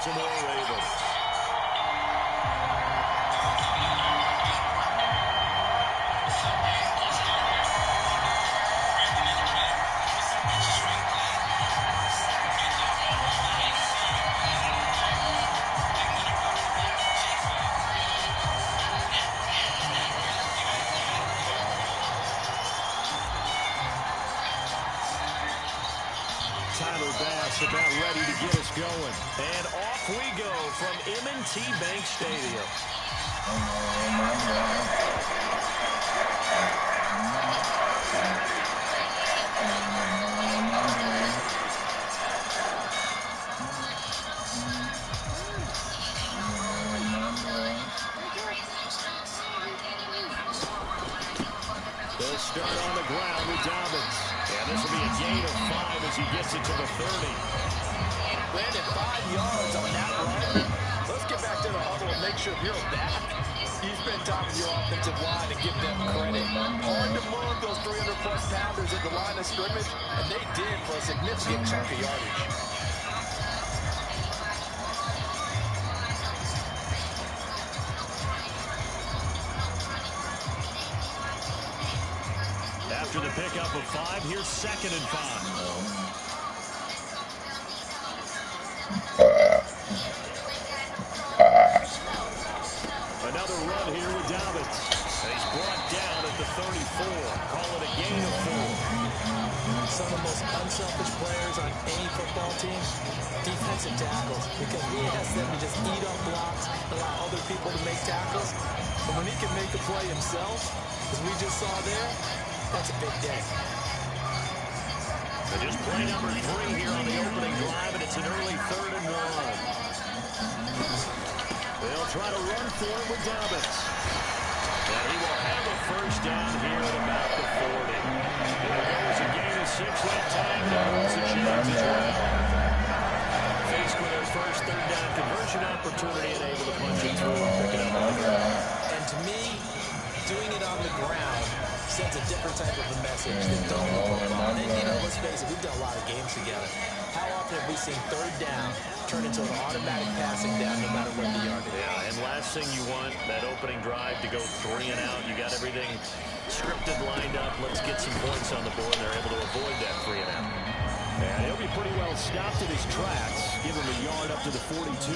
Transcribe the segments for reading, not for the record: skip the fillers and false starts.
Baltimore Ravens. About ready to get us going. And off we go from M&T Bank Stadium. They'll start on the ground with Dobbins. And this will be a gain of 5 as he gets it to the 30. Landed 5 yards on that run. Let's get back to the huddle and make sure you're back. You spend time with your offensive line and give them credit. Hard to move those 300-plus pounders at the line of scrimmage, and they did for a significant chunk of yardage. After the pickup of 5, here's 2nd and 5. Another run here with Dobbins. He's brought down at the 34. Call it a gain of 4. Some of the most unselfish players on any football team, defensive tackles, because he has them to just eat up blocks, allow other people to make tackles. And when he can make a play himself, as we just saw there, that's a big day. And just play number 3 here on the opening drive, and it's an early 3rd and 1. They'll try to run for it with Dobbins. And he will have a first down here at about the 40. There goes a gain of 6 that time. There's a chance as well. Faced with their first 3rd down conversion opportunity and able to punch it through and pick it up on the ground. And to me, doing it on the ground sends a different type of a message than throwing the football. And, you know, let's face it, we've done a lot of games together. How often have we seen 3rd down turn into an automatic passing down no matter what the yard is? Yeah, and last thing you want, that opening drive to go 3 and out. You got everything scripted, lined up. Let's get some points on the board. They're able to avoid that 3 and out. And he'll be pretty well stopped in his tracks. Give him a yard up to the 42.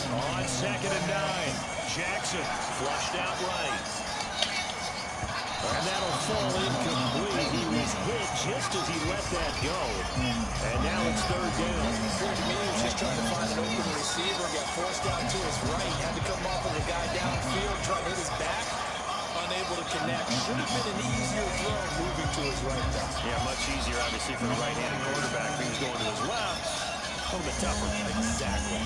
On 2nd and 9, Jackson flushed out right. And that'll fall incomplete. He was hit just as he let that go. And now it's 3rd down. To me, he was just trying to find an open receiver, got forced out to his right, had to come off of the guy downfield, trying to hit his back, unable to connect. Should have been an easier throw moving to his right, though. Yeah, much easier, obviously, for the right-handed quarterback. He was going to his left. A little bit tougher. Exactly.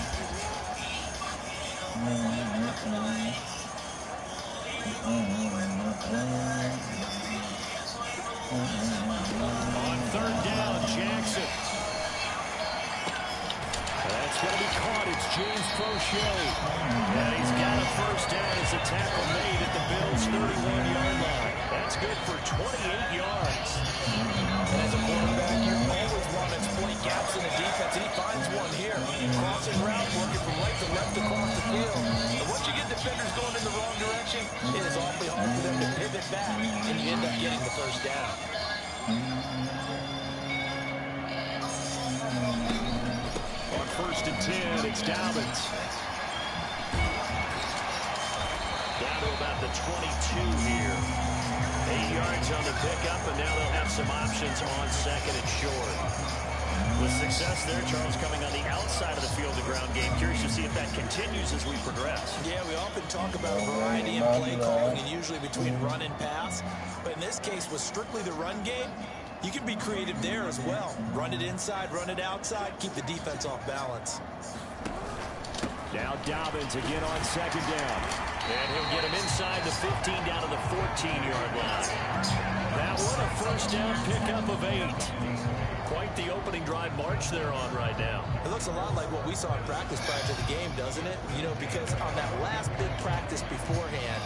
On 3rd down, Jackson. That's going to be caught. It's James Prochet. And he's got a first down as a tackle made at the Bills' 31-yard line. That's good for 28 yards. And as a quarterback, you always want to exploit gaps in the defense, and he finds one here. Crossing route, working from right to left across the field. And once you get defenders going in the wrong direction, it is awfully hard for them to pivot back, and you end up getting the first down. On 1st and 10, it's Dobbins. Down to about the 22 here. 8 yards on the pickup, and now they'll have some options on 2nd and short. With success there, Charles, coming on the outside of the field, the ground game. Curious to see if that continues as we progress. Yeah, we often talk about a variety in play calling, and usually between run and pass. But in this case, with strictly the run game, you can be creative there as well. Run it inside, run it outside, keep the defense off balance. Now Dobbins again on 2nd down. And he'll get him inside the 15 down to the 14-yard line. That one a first down pickup of 8. Quite the opening drive march they're on right now. It looks a lot like what we saw in practice prior to the game, doesn't it? You know, because on that last big practice beforehand,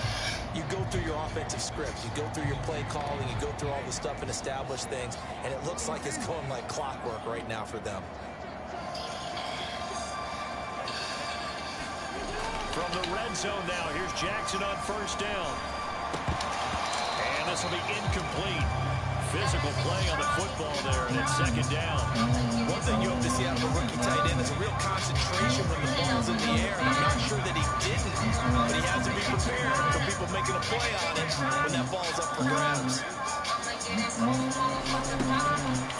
You go through your offensive script. You go through your play calling. You go through all the stuff and establish things. And it looks like it's going like clockwork right now for them. From the red zone now, here's Jackson on first down. And this will be incomplete. Physical play on the football there, and it's second down. One thing you hope to see out of a rookie tight end is a real concentration when the ball's in the air. And I'm not sure that he didn't, but he has to be prepared for people making a play on it when that ball's up for grabs.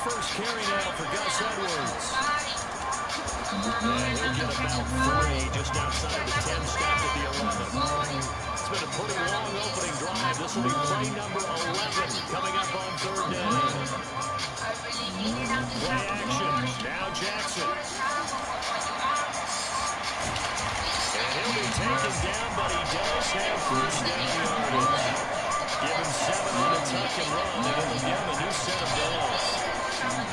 First carry now for Gus Edwards. And he'll get about 3 just outside the 10, stopped at the 11. It's been a pretty long opening drive. This will be play number 11 coming up on third down. Play action. Now Jackson. And he'll be taken down, but he does have first down yardage. Give him 7 on the tuck and run, and it'll give him a new set of downs.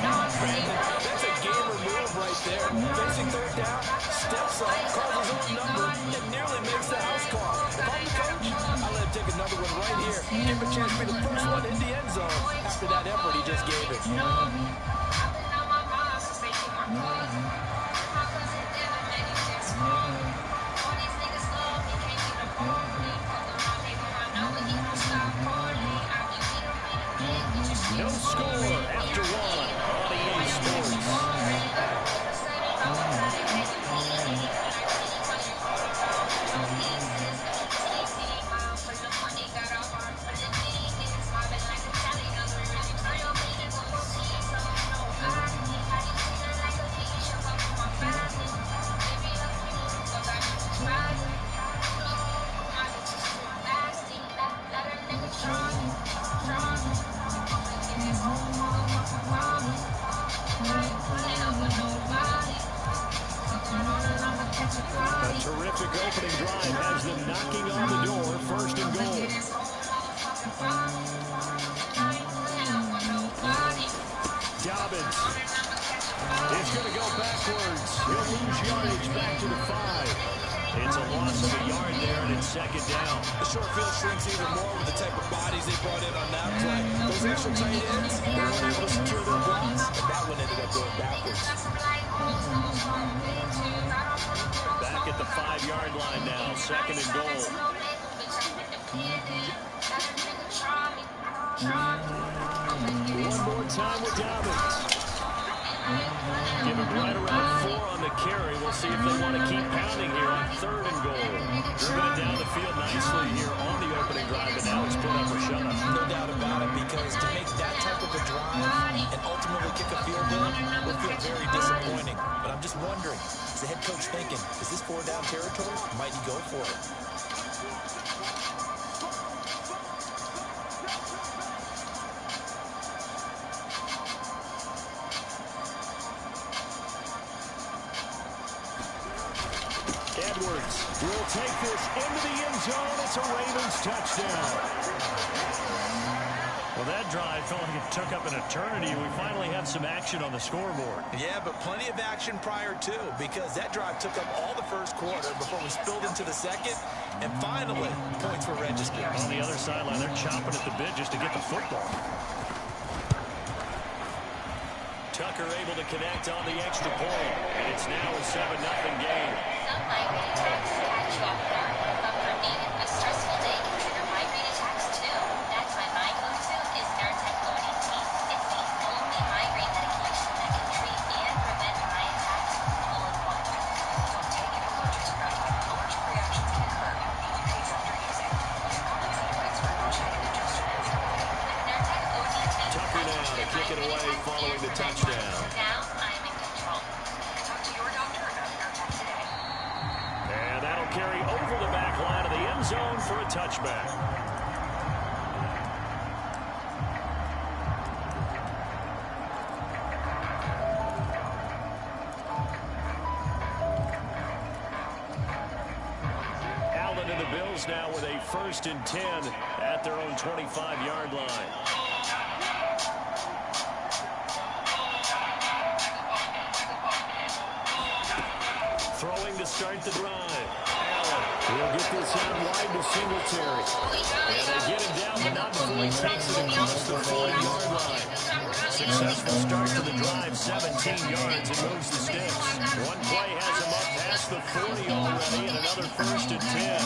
That's a gamer move right there. Facing third down, steps up, calls his own number, and nearly makes the house call. If I'm the coach, I'll let him take another one right here. Give him a chance to be the first one in the end zone after that effort he just gave it. No score after 1 on EA Sports. A terrific opening drive has them knocking on the door, first and goal. Dobbins. It's going to go backwards. He'll lose yardage back to the 5. It's a loss of a yard there, and it's second down. The short field shrinks even more with the type of bodies they brought in on that play. Those extra tight ends, they weren't able to secure their blocks, and that one ended up going backwards. Back at the 5-yard line now, second and goal. One more time with Dobbins. Give him right around 4 on the carry. We'll see if they want to keep pounding here on third and goal. Driven it down the field nicely here on the opening drive, and now it's put up or shut up. No doubt about it, because to make that type of a drive and ultimately kick a field goal will feel very disappointing. But I'm just wondering, is the head coach thinking, is this 4-down territory? Might he go for it? Edwards will take this into the end zone. It's a Ravens touchdown. Well, that drive felt like it took up an eternity. We finally have some action on the scoreboard. Yeah, but plenty of action prior to, because that drive took up all the first quarter before we spilled into the second, and finally, points were registered. On the other sideline, they're chomping at the bit just to get the football. Tucker able to connect on the extra point, and it's now a 7-0 game. Some migraine attacks catch you off guard, but for me, a stressful day can trigger migraine attacks too. That's why my go-to is Nurtec ODT. It's the only migraine medication that can treat and prevent my attacks all in one. Don't take it unless prescribed. Allergic reactions can occur. Increase after using. Use common side effects for emotion and adjustments. Nurtec ODT. Tucker now to kick it away following the touchdown. Now I'm in control. Talk to your doctor about Nurtec today. And that'll carry over the back line of the end zone for a touchback. Allen and the Bills now with a 1st and 10 at their own 25-yard line. Throwing to start the drive. Allen. He'll get this out wide to Singletary. And they get him down, but not before he takes it across the 40-yard line. Successful start to the drive, 17 yards, and moves the sticks. One play has him up past the 40 already, and another 1st and 10.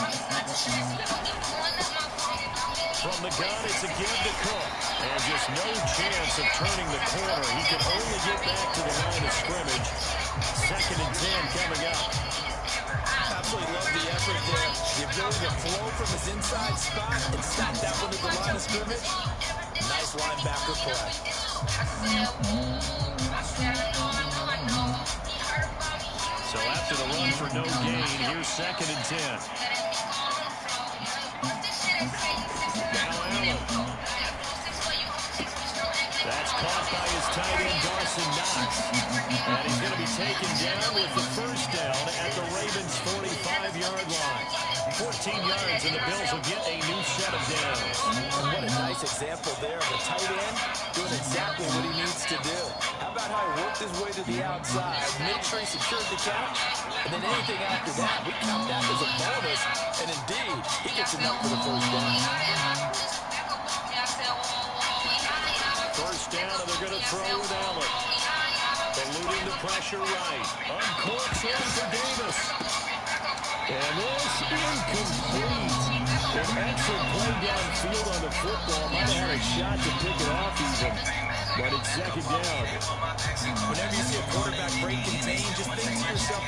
From the gun, it's a give to Cook. And just no chance of turning the corner. He can only get back to the line of scrimmage. 2nd and 10 coming up. Absolutely love the effort there. The ability to flow from his inside spot and stop that one at the line of scrimmage. Nice linebacker play. So after the run for no gain, here's 2nd and 10. Now Allen. That's caught by his tight end, Dawson Knox. And he's going to be taken down with the 1st down at the Ravens' 45-yard line. 14 yards, and the Bills will get a new set of downs. What a nice example there of a tight end doing exactly what he needs to do. How about how he worked his way to the outside, made sure he secured the catch, and then anything after that, we count that as a bonus, and indeed, he gets enough for the 1st down. 1st down, and they're going to throw with Allen. Eluding the pressure right. Uncorks in for Davis. And this incomplete. An excellent play downfield on the football. Might have had a shot to pick it off even. But it's 2nd down. Whenever you see a quarterback break contain, just think to yourself,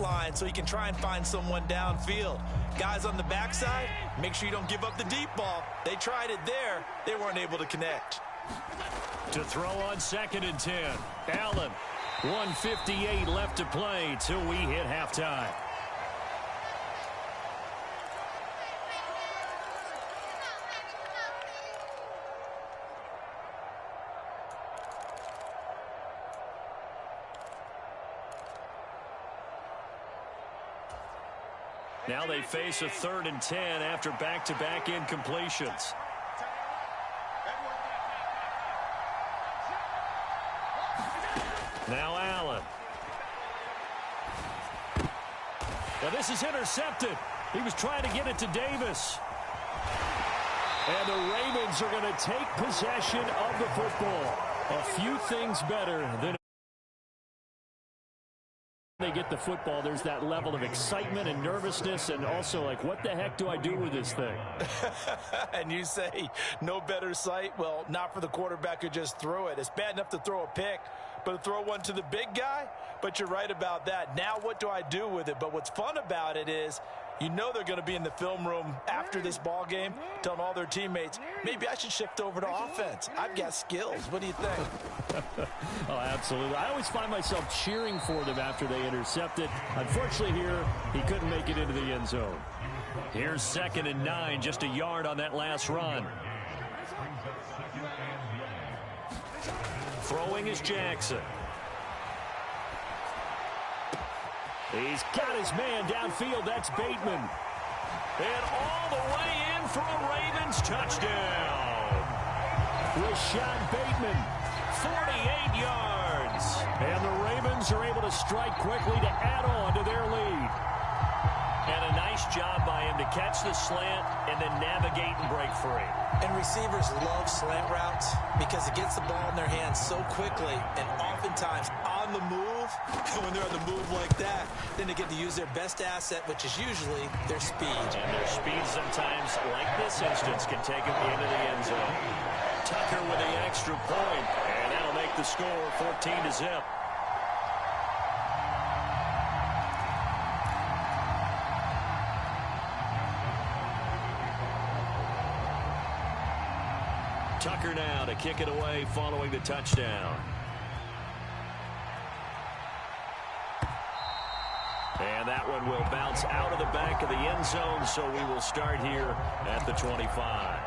line so he can try and find someone downfield. Guys on the backside, make sure you don't give up the deep ball. They tried it there. They weren't able to connect. To throw on 2nd and 10. Allen, 1:58 left to play till we hit halftime. Now they face a 3rd and 10 after back-to-back incompletions. Now Allen. Now this is intercepted. He was trying to get it to Davis. And the Ravens are going to take possession of the football. A few things better than they get the football. There's that level of excitement and nervousness, and also like, what the heck do I do with this thing? And you say no better sight? Well, not for the quarterback who just threw it. It's bad enough to throw a pick, but to throw one to the big guy? But you're right about that. Now what do I do with it? But what's fun about it is, you know they're going to be in the film room after this ball game telling all their teammates, maybe I should shift over to offense. I've got skills. What do you think? Oh, absolutely. I always find myself cheering for them after they intercept it. Unfortunately here, he couldn't make it into the end zone. Here's 2nd and 9, just a yard on that last run. Throwing is Jackson. He's got his man downfield. That's Bateman. And all the way in for a Ravens touchdown. Rashad Bateman, 48 yards. And the Ravens are able to strike quickly to add on to their lead. And a nice job by him to catch the slant and then navigate and break free. And receivers love slant routes because it gets the ball in their hands so quickly and oftentimes on the move. When they're on the move like that, then they get to use their best asset, which is usually their speed. And their speed sometimes, like this instance, can take them into the end zone. Tucker with the extra point, and that'll make the score 14-0. Tucker now to kick it away following the touchdown. And that one will bounce out of the back of the end zone, so we will start here at the 25.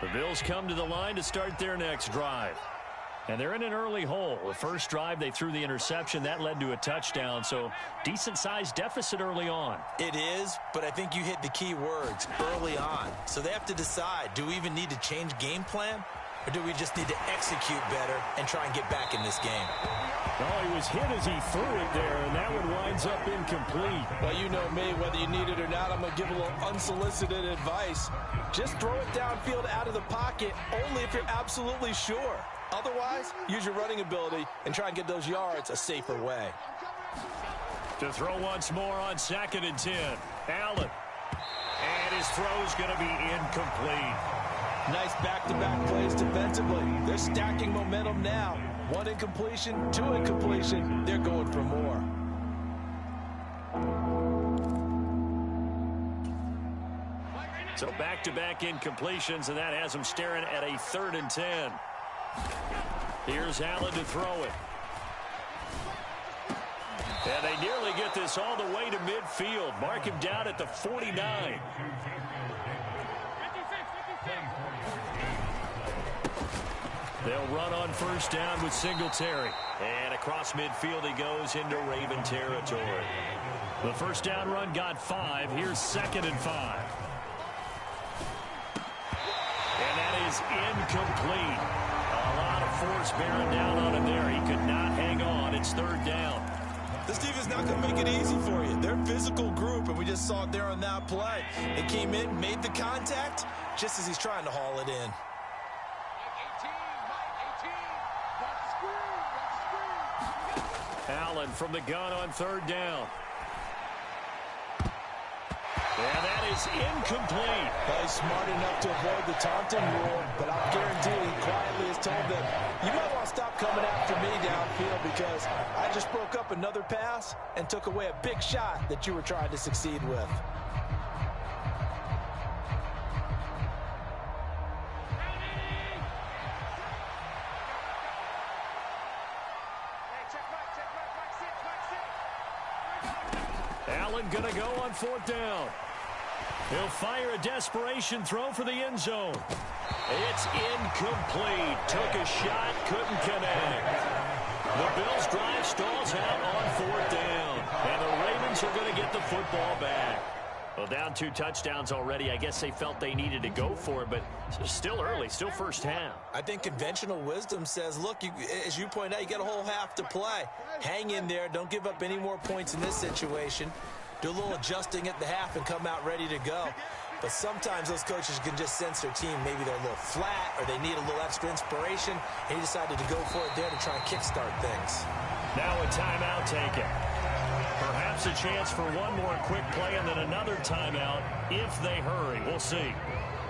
The Bills come to the line to start their next drive. And they're in an early hole. The first drive, they threw the interception. That led to a touchdown, so decent-sized deficit early on. It is, but I think you hit the key words, early on. So they have to decide, do we even need to change game plan? Or do we just need to execute better and try and get back in this game? Oh, he was hit as he threw it there, and that one winds up incomplete. Well, you know me, whether you need it or not, I'm going to give a little unsolicited advice. Just throw it downfield out of the pocket, only if you're absolutely sure. Otherwise, use your running ability and try and get those yards a safer way. To throw once more on 2nd and 10. Allen. And his throw's going to be incomplete. Nice back-to-back plays defensively. They're stacking momentum now. 1 incompletion, 2 incompletion. They're going for more. So back-to-back incompletions, and that has them staring at a 3rd and 10. Here's Allen to throw it. And they nearly get this all the way to midfield. Mark him down at the 49. They'll run on 1st down with Singletary. And across midfield he goes into Raven territory. The 1st down run got 5. Here's 2nd and 5. And that is incomplete. A lot of force bearing down on him there. He could not hang on. It's 3rd down. This defense is not going to make it easy for you. They're a physical group, and we just saw it there on that play. They came in, made the contact, just as he's trying to haul it in. Allen from the gun on 3rd down. And that is incomplete. Well, he's smart enough to avoid the taunting rule, but I'll guarantee he quietly has told them, you might want to stop coming after me downfield because I just broke up another pass and took away a big shot that you were trying to succeed with. Allen going to go on 4th down. He'll fire a desperation throw for the end zone. It's incomplete. Took a shot, couldn't connect. The Bills drive stalls out on 4th down. And the Ravens are going to get the football back. Well, down 2 touchdowns already. I guess they felt they needed to go for it, but still early, still 1st half. I think conventional wisdom says, look, as you point out, you got a whole half to play. Hang in there. Don't give up any more points in this situation. Do a little adjusting at the half and come out ready to go. But sometimes those coaches can just sense their team. Maybe they're a little flat or they need a little extra inspiration. And he decided to go for it there to try and kickstart things. Now a timeout taken. Perhaps a chance for one more quick play and then another timeout if they hurry. We'll see.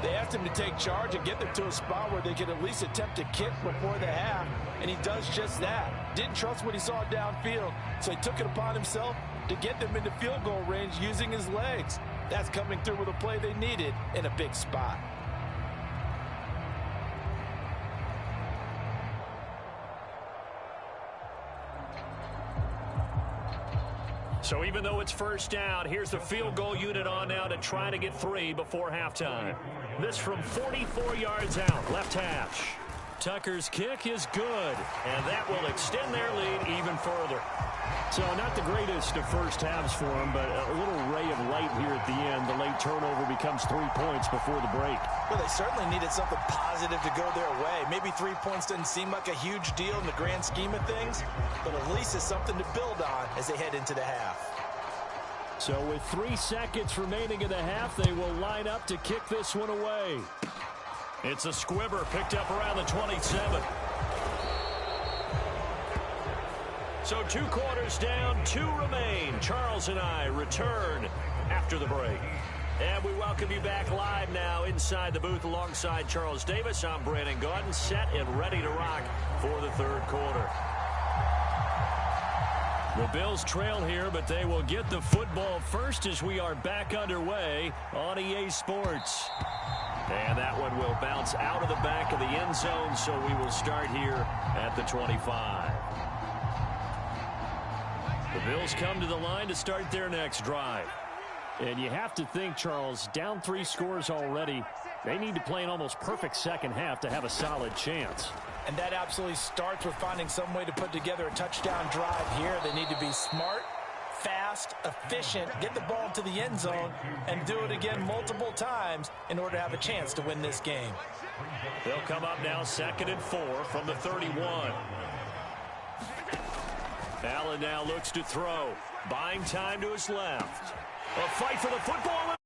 They asked him to take charge and get them to a spot where they could at least attempt to kick before the half, and he does just that. Didn't trust what he saw downfield, so he took it upon himself to get them into field goal range using his legs. That's coming through with a play they needed in a big spot. So even though it's 1st down, here's the field goal unit on now to try to get 3 before halftime. This from 44 yards out, left hash. Tucker's kick is good, and that will extend their lead even further. So not the greatest of first halves for them, but a little ray of light here at the end. The late turnover becomes 3 points before the break. Well, they certainly needed something positive to go their way. Maybe 3 points doesn't seem like a huge deal in the grand scheme of things, but at least it's something to build on as they head into the half. So with 3 seconds remaining in the half, they will line up to kick this one away. It's a squibber picked up around the 27. So 2 quarters down, 2 remain. Charles and I return after the break. And we welcome you back live now inside the booth alongside Charles Davis. I'm Brandon Gaudin, set and ready to rock for the 3rd quarter. The Bills trail here, but they will get the football first as we are back underway on EA Sports. And that one will bounce out of the back of the end zone, so we will start here at the 25. The Bills come to the line to start their next drive. And you have to think, Charles, down 3 scores already. They need to play an almost perfect second half to have a solid chance. And that absolutely starts with finding some way to put together a touchdown drive here. They need to be smart, fast, efficient, get the ball to the end zone, and do it again multiple times in order to have a chance to win this game. They'll come up now 2nd and 4 from the 31. Allen now looks to throw. Buying time to his left. A fight for the football.